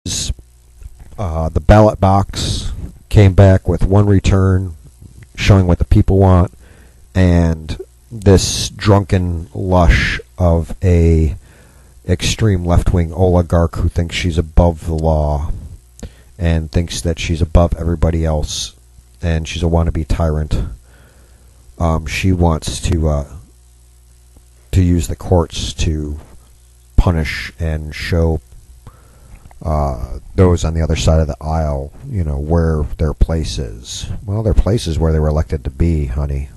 The ballot box came back with one return showing what the people want, and this drunken lush of a extreme left-wing oligarch who thinks she's above the law and thinks that she's above everybody else, and she's a wannabe tyrant. She wants to use the courts to punish and show those on the other side of the aisle, where their place is. Well, their place is where they were elected to be, honey.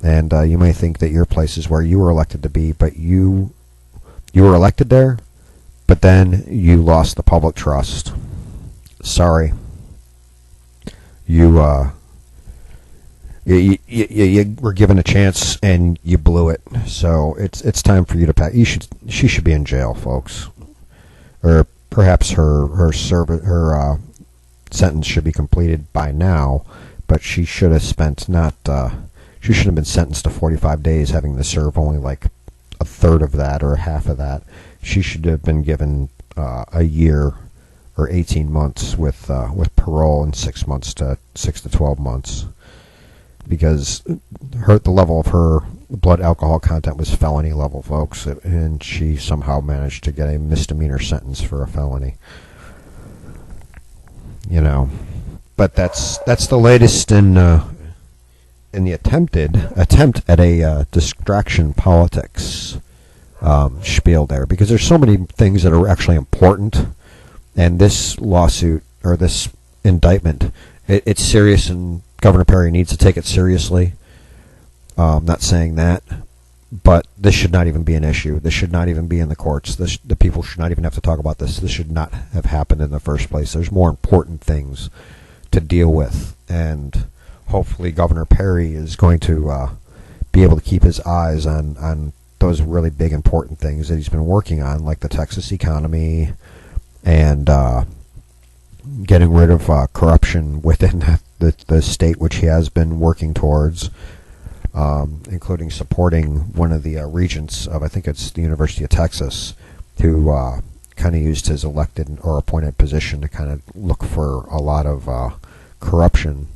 And you may think that your place is where you were elected to be, but you were elected there, but then you lost the public trust. Sorry. You were given a chance and you blew it. So it's time for you to pack. She should be in jail, folks. Or perhaps her sentence should be completed by now, but she should have she should have been sentenced to 45 days, having to serve only like a third of that or half of that. She should have been given a year or 18 months with parole, and 6 to 12 months, because the level of her blood alcohol content was felony level, folks, and she somehow managed to get a misdemeanor sentence for a felony. But that's the latest in the attempt at a distraction politics spiel there, because there's so many things that are actually important, and this lawsuit or this indictment, it's serious, and Governor Perry needs to take it seriously. Not saying that, but this should not even be an issue. This should not even be in the courts. The people should not even have to talk about this. This should not have happened in the first place. There's more important things to deal with, and hopefully Governor Perry is going to be able to keep his eyes on those really big important things that he's been working on, like the Texas economy and getting rid of corruption within the state, which he has been working towards, including supporting one of the regents of, I think it's the University of Texas, who kind of used his elected or appointed position to kind of look for a lot of corruption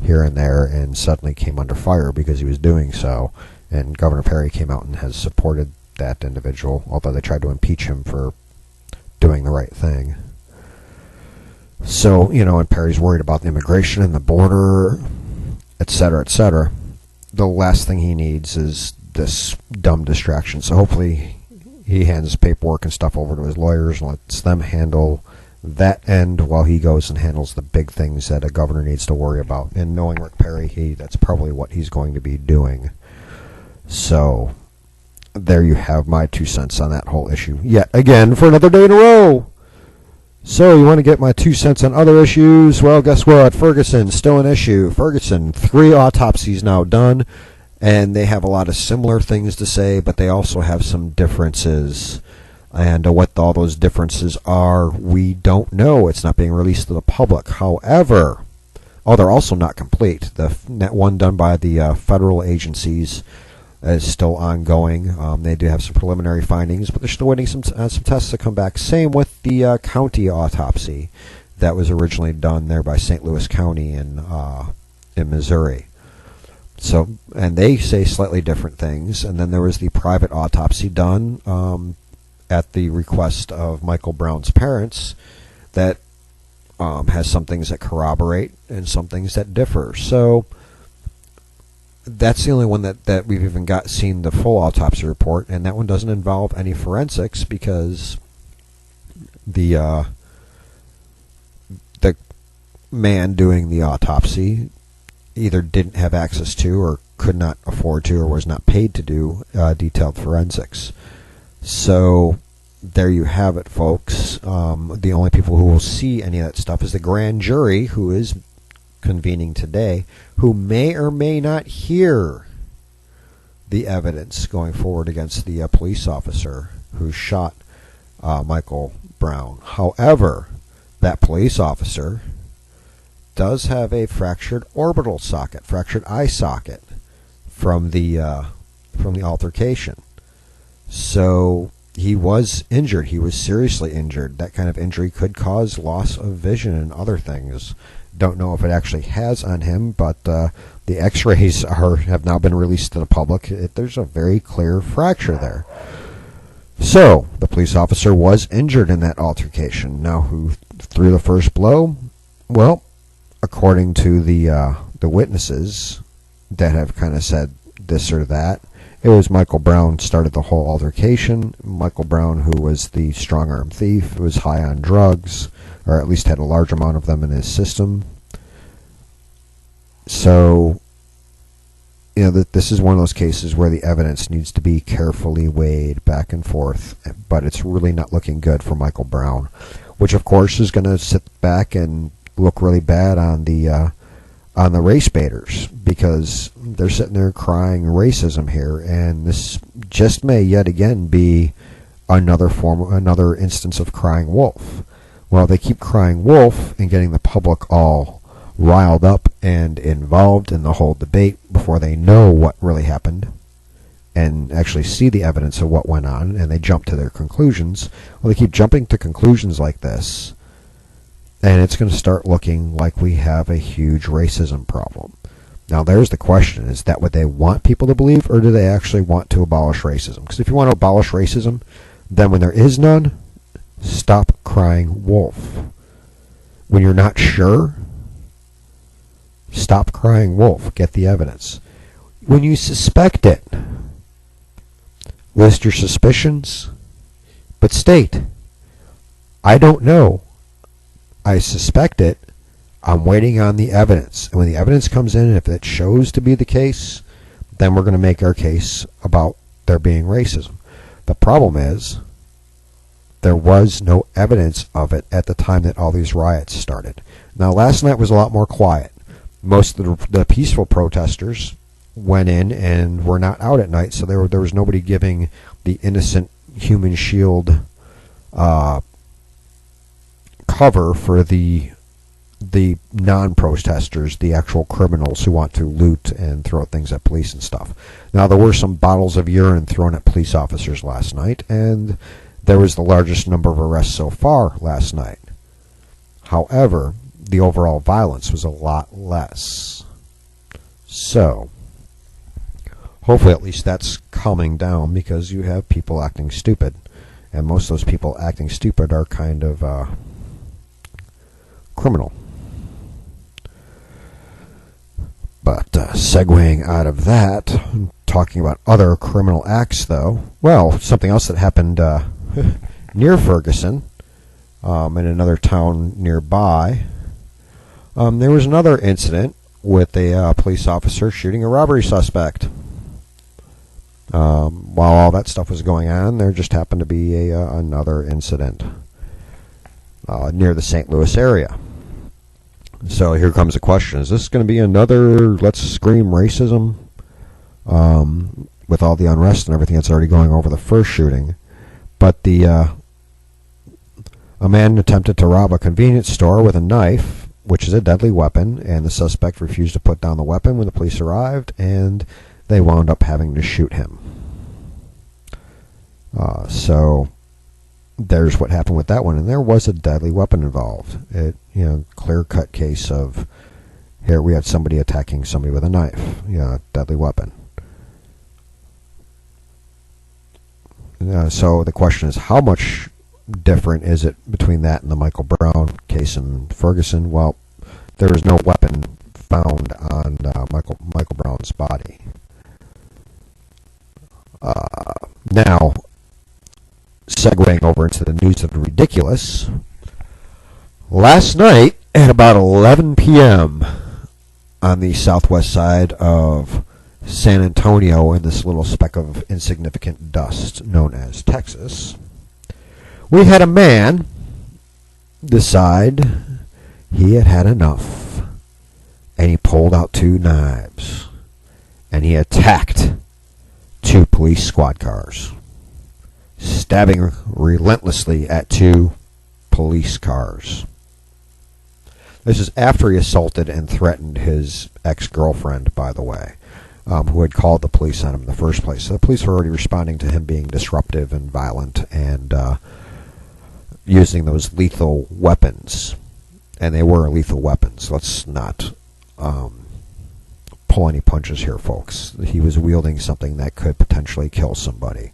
here and there, and suddenly came under fire because he was doing so. And Governor Perry came out and has supported that individual, although they tried to impeach him for doing the right thing. So, and Perry's worried about the immigration and the border, etc., etc. The last thing he needs is this dumb distraction. So hopefully he hands his paperwork and stuff over to his lawyers and lets them handle that end while he goes and handles the big things that a governor needs to worry about. And knowing Rick Perry, that's probably what he's going to be doing. So there you have my 2 cents on that whole issue. Yet again, for another day in a row. So you want to get my 2 cents on other issues? Well, guess what? Ferguson, still an issue. Ferguson, 3 autopsies now done, and they have a lot of similar things to say, but they also have some differences. And what all those differences are, we don't know. It's not being released to the public. However, they're also not complete. The one done by the federal agencies is still ongoing. They do have some preliminary findings, but they're still waiting some tests to come back. Same with the county autopsy that was originally done there by St. Louis County in Missouri. So, and they say slightly different things. And then there was the private autopsy done at the request of Michael Brown's parents that has some things that corroborate and some things that differ. So that's the only one that we've even seen the full autopsy report, and that one doesn't involve any forensics because the man doing the autopsy either didn't have access to or could not afford to or was not paid to do detailed forensics. So there you have it, folks. The only people who will see any of that stuff is the grand jury, who is convening today, who may or may not hear the evidence going forward against the police officer who shot Michael Brown. However, that police officer does have a fractured orbital socket, fractured eye socket from the altercation. So he was injured. He was seriously injured. That kind of injury could cause loss of vision and other things. Don't know if it actually has on him, but the x-rays have now been released to the public. There's a very clear fracture there. So, the police officer was injured in that altercation. Now, who threw the first blow? Well, according to the witnesses that have kind of said this or that, it was Michael Brown started the whole altercation. Michael Brown, who was the strong-arm thief, was high on drugs, or at least had a large amount of them in his system. So, this is one of those cases where the evidence needs to be carefully weighed back and forth, but it's really not looking good for Michael Brown, which of course is going to sit back and look really bad on the race baiters, because they're sitting there crying racism here, and this just may yet again be another instance of crying wolf. Well, they keep crying wolf and getting the public all riled up and involved in the whole debate before they know what really happened and actually see the evidence of what went on, and they jump to their conclusions. Well, they keep jumping to conclusions like this, and it's going to start looking like we have a huge racism problem. Now, there's the question. Is that what they want people to believe, or do they actually want to abolish racism? Because if you want to abolish racism, then when there is none, stop crying wolf. When you're not sure, stop crying wolf. Get the evidence. When you suspect it, list your suspicions, but state, I don't know. I suspect it. I'm waiting on the evidence. And when the evidence comes in, if it shows to be the case, then we're going to make our case about there being racism. The problem is, there was no evidence of it at the time that all these riots started. Now, last night was a lot more quiet. Most of the peaceful protesters went in and were not out at night, so there was nobody giving the innocent human shield cover for the non-protesters, the actual criminals who want to loot and throw things at police and stuff. Now, there were some bottles of urine thrown at police officers last night, and there was the largest number of arrests so far last night. However, the overall violence was a lot less. So, hopefully at least that's calming down, because you have people acting stupid. And most of those people acting stupid are kind of criminal. But segueing out of that, talking about other criminal acts, though, well, something else that happened near Ferguson, in another town nearby, there was another incident with a police officer shooting a robbery suspect. While all that stuff was going on, there just happened to be another incident near the St. Louis area. So here comes the question. Is this going to be another let's scream racism with all the unrest and everything that's already going over the first shooting? But a man attempted to rob a convenience store with a knife, which is a deadly weapon, and the suspect refused to put down the weapon when the police arrived, and they wound up having to shoot him. So there's what happened with that one, and there was a deadly weapon involved. Clear-cut case of here we had somebody attacking somebody with a knife, deadly weapon. So the question is, how much different is it between that and the Michael Brown case in Ferguson? Well, there was no weapon found on Michael Brown's body. Now, segueing over into the news of the ridiculous, last night at about 11 p.m. on the southwest side of San Antonio, in this little speck of insignificant dust known as Texas, we had a man decide he had had enough, and he pulled out two knives, and he attacked two police squad cars, stabbing relentlessly at two police cars. This is after he assaulted and threatened his ex-girlfriend, by the way. who had called the police on him in the first place. So the police were already responding to him being disruptive and violent and using those lethal weapons. And they were lethal weapons. Let's not pull any punches here, folks. He was wielding something that could potentially kill somebody.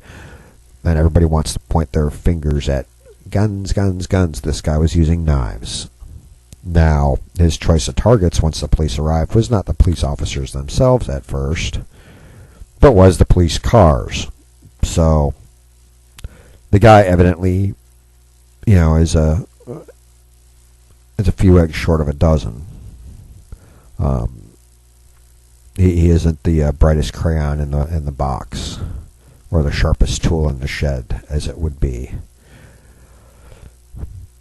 And everybody wants to point their fingers at guns, guns, guns. This guy was using knives. Now, his choice of targets once the police arrived was not the police officers themselves at first, but was the police cars. So, the guy evidently, is a few eggs short of a dozen. He isn't the brightest crayon in the box, or the sharpest tool in the shed, as it would be.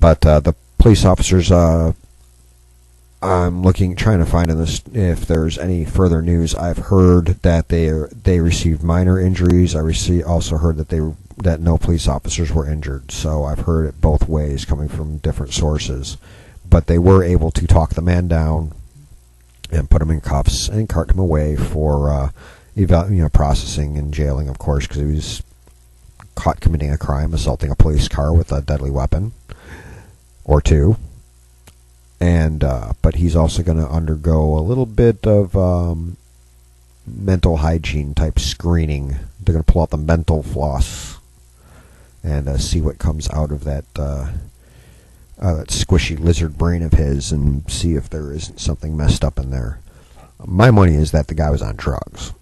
But the police officers, I'm trying to find in this if there's any further news. I've heard that they received minor injuries. I also heard that no police officers were injured. So I've heard it both ways, coming from different sources. But they were able to talk the man down and put him in cuffs and cart him away for processing and jailing, of course, because he was caught committing a crime, assaulting a police car with a deadly weapon or two. And but he's also going to undergo a little bit of mental hygiene type screening. They're going to pull out the mental floss and see what comes out of that squishy lizard brain of his, and see if there isn't something messed up in there. My money is that the guy was on drugs,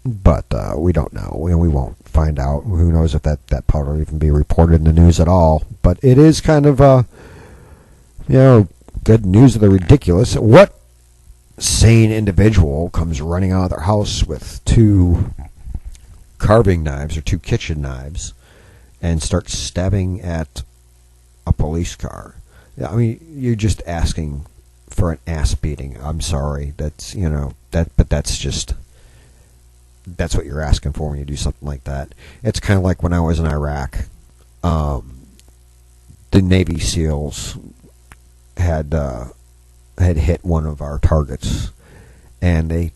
but we don't know. We won't find out. Who knows if that part will even be reported in the news at all. But it is kind of good news of the ridiculous. What sane individual comes running out of their house with 2 carving knives or 2 kitchen knives and starts stabbing at a police car? I mean, you're just asking for an ass beating. I'm sorry. That's but that's what you're asking for when you do something like that. It's kind of like when I was in Iraq. The Navy SEALs had hit one of our targets, and they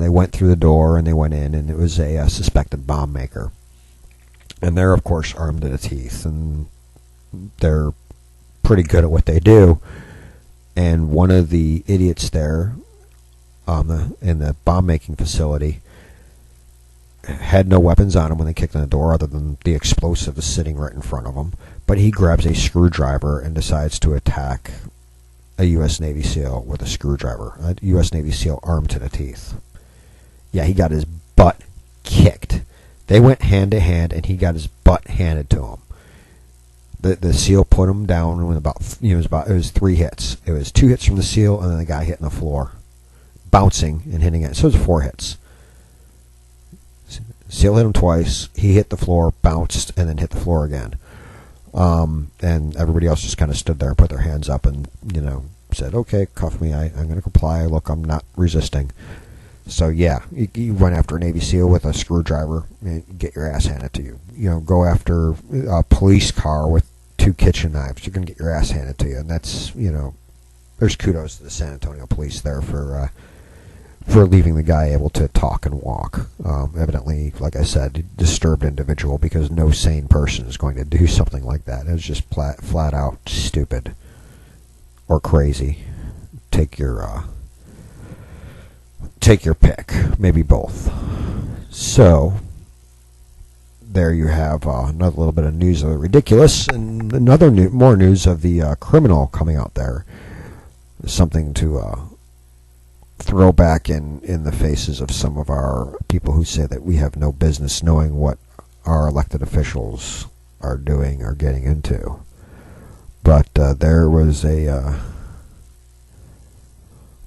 went through the door and they went in, and it was a suspected bomb maker, and they're of course armed to the teeth, and they're pretty good at what they do. And one of the idiots there in the bomb making facility had no weapons on him when they kicked in the door other than the explosive is sitting right in front of him, but he grabs a screwdriver and decides to attack a U.S. Navy SEAL with a screwdriver. A U.S. Navy SEAL armed to the teeth. Yeah, he got his butt kicked. They went hand to hand, and he got his butt handed to him. The SEAL put him down with it was 3 hits. It was 2 hits from the SEAL, and then the guy hitting the floor, bouncing and hitting it. So it was 4 hits. SEAL hit him twice. He hit the floor, bounced, and then hit the floor again. And everybody else just kind of stood there and put their hands up and, said, okay, cuff me. I'm going to comply. Look, I'm not resisting. So, yeah, you run after a Navy SEAL with a screwdriver and get your ass handed to you. Go after a police car with 2 kitchen knives. You're going to get your ass handed to you. And that's, there's kudos to the San Antonio police there for leaving the guy able to talk and walk. Evidently, like I said, disturbed individual, because no sane person is going to do something like that. It was just flat out stupid or crazy. Take your pick, maybe both. So there you have another little bit of news of the ridiculous, and more news of the criminal coming out there. Something to throw back in the faces of some of our people who say that we have no business knowing what our elected officials are doing or getting into. But there was a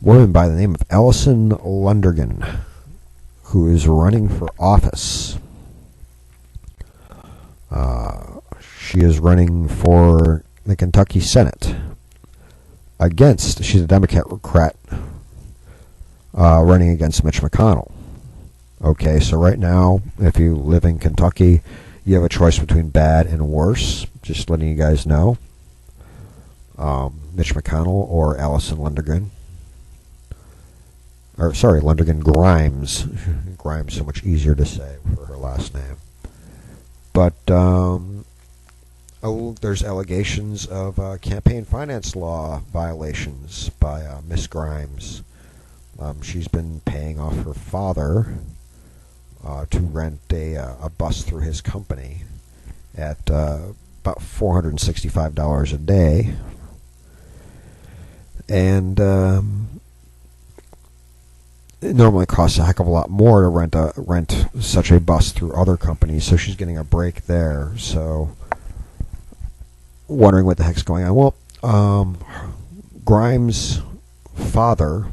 woman by the name of Allison Lundergan who is running for office. She is running for the Kentucky Senate she's a Democrat running against Mitch McConnell. Okay, so right now, if you live in Kentucky, you have a choice between bad and worse. Just letting you guys know. Mitch McConnell or Allison Lundergan. or sorry, Lundergan Grimes. Grimes so much easier to say for her last name. But there's allegations of campaign finance law violations by Miss Grimes. She's been paying off her father to rent a bus through his company at about $465 a day. And it normally costs a heck of a lot more to rent such a bus through other companies, so she's getting a break there. So, wondering what the heck's going on. Well, Grimes' father,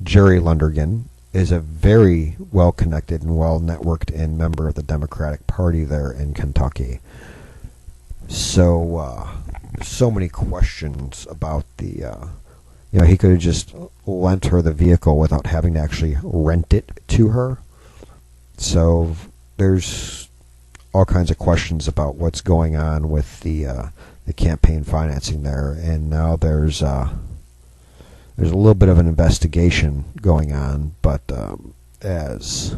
Jerry Lundergan, is a very well-connected and well-networked-in member of the Democratic Party there in Kentucky. So, so many questions about the... he could have just lent her the vehicle without having to actually rent it to her. So there's all kinds of questions about what's going on with the campaign financing there, and now there's a little bit of an investigation going on. But as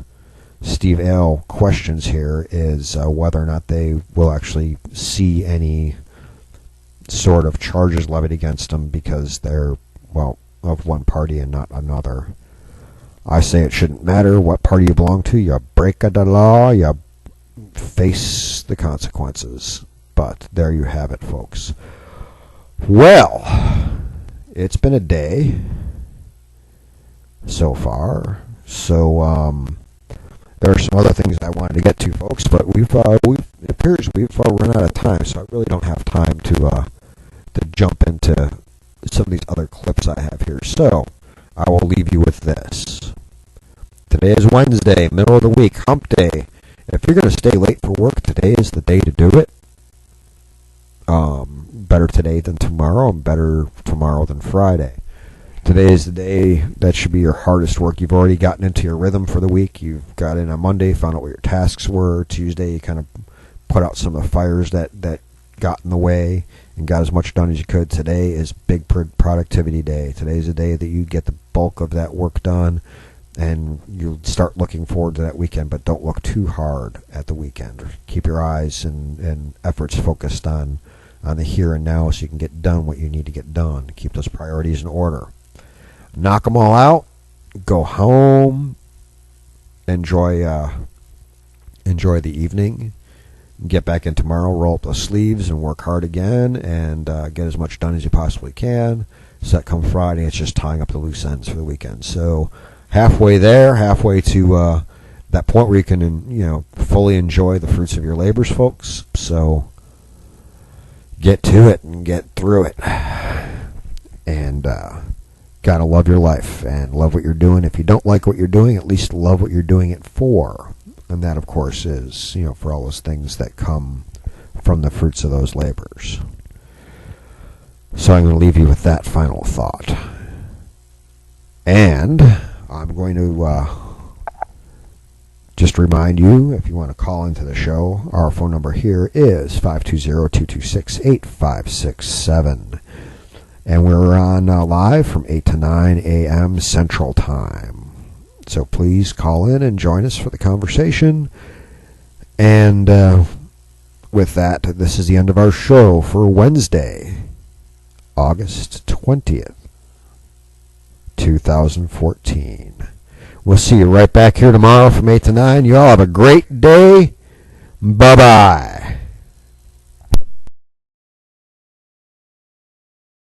Steve Ale questions here is whether or not they will actually see any sort of charges levied against them because they're of one party and not another. I say it shouldn't matter what party you belong to. You break the law, you face the consequences. But there you have it, folks. Well, it's been a day so far. So there are some other things I wanted to get to, folks, but it appears we've run out of time. So I really don't have time to jump into some of these other clips I have here. So I will leave you with this. Today is Wednesday, middle of the week, hump day. If you're going to stay late for work, today is the day to do it. Better today than tomorrow, and better tomorrow than Friday. Today is the day that should be your hardest work. You've already gotten into your rhythm for the week. You've got in on Monday, found out what your tasks were. Tuesday, you kind of put out some of the fires that got in the way and got as much done as you could. Today is big productivity day. Today is a day that you get the bulk of that work done, and you'll start looking forward to that weekend, but don't look too hard at the weekend. Keep your eyes and efforts focused on the here and now so you can get done what you need to get done. Keep those priorities in order. Knock them all out. Go home. Enjoy the evening. Get back in tomorrow, roll up the sleeves, and work hard again, and get as much done as you possibly can. So that come Friday, it's just tying up the loose ends for the weekend. So halfway there, halfway to that point where you can, fully enjoy the fruits of your labors, folks. So get to it and get through it. And gotta love your life and love what you're doing. If you don't like what you're doing, at least love what you're doing it for. And that, of course, is, for all those things that come from the fruits of those labors. So I'm going to leave you with that final thought. And I'm going to just remind you, if you want to call into the show, our phone number here is 520-226-8567. And we're on live from 8 to 9 a.m. Central Time. So please call in and join us for the conversation. And with that, this is the end of our show for Wednesday, August 20th, 2014. We'll see you right back here tomorrow from 8 to 9. You all have a great day. Bye-bye.